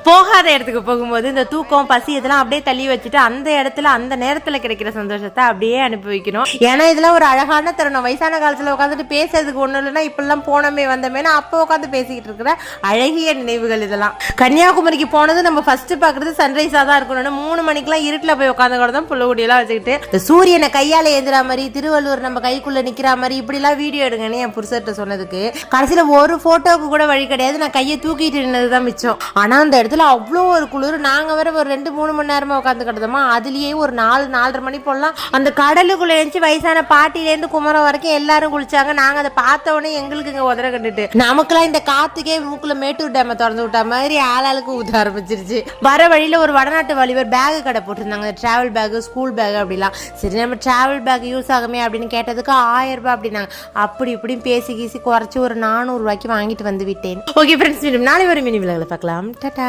போகாத இடத்துக்கு போகும்போது இந்த தூக்கம் பசி இதெல்லாம் அப்படியே தள்ளி வச்சுட்டு அந்த இடத்துல அந்த நேரத்துல கிடைக்கிற சந்தோஷத்தை அப்படியே அனுப்பி வைக்கணும். ஏன்னா இதெல்லாம் ஒரு அழகான தருணம். வயசான காலத்துல உட்காந்துட்டு பேசுறதுக்கு ஒண்ணு இல்லைன்னா இப்பெல்லாம் போனமே வந்தமேனா அப்போ உட்காந்து பேசிக்கிட்டு இருக்கிற அழகிய நினைவுகள் இதெல்லாம். கன்னியாகுமரிக்கு போனது நம்ம ஃபர்ஸ்ட் பாக்குறது சன்ரைஸா தான் இருக்கணும். 3 மணிக்கெல்லாம் இருட்டுல போய் உட்காந்து கூட தான் புள்ளகுடியெல்லாம் வச்சுக்கிட்டு இந்த சூரியனை கையால ஏந்துற மாதிரி திருவள்ளுவர் நம்ம கைக்குள்ள நிக்கிற மாதிரி இப்படி எல்லாம் வீடியோ எடுங்கன்னு என் புருஷர்கிட்ட சொன்னதுக்கு கடைசியில ஒரு போட்டோவுக்கு கூட வழி கிடையாது. நான் கையை தூக்கிட்டு இருந்ததுதான் மிச்சம். ஆனா அந்த இடத்துல அவ்வளோ ஒரு குளிர். நாங்க வேற ஒரு 2-3 மணி நேரமா உட்காந்து கிடந்தோமா. அதுலயே ஒரு 4-4:30 மணி போடலாம் அந்த கடலுக்குள்ள எழுந்து வயசான பாட்டிலேருந்து குமரம் வரைக்கும் எல்லாரும் குளிச்சாங்க. நாங்க அதை பார்த்த உடனே எங்களுக்கு இங்க உதற கண்டுட்டு நமக்குலாம் இந்த காத்துக்கே மூக்குல மேட்டூர் டேம திறந்து விட்டா மாதிரி ஆளாளுக்கு ஊத்த ஆரம்பிச்சிருச்சு. வர வழியில ஒரு வடநாட்டு வாலிபர் பேக் கடை போட்டிருந்தாங்க. டிராவல் பேக், ஸ்கூல் பேக் அப்படிலாம். சரி நம்ம டிராவல் பேக் யூஸ் ஆகுமே அப்படின்னு கேட்டதுக்கு 1000 ரூபாய் அப்படின்னாங்க. அப்படி இப்படின்னு பேசி கீசி குறைச்சி ஒரு 400 ரூபாய்க்கு வாங்கிட்டு வந்து விட்டேன். ஓகே ஃப்ரெண்ட்ஸ், நாளை ஒரு மினி விலகலை பார்க்கலாம். டாடா.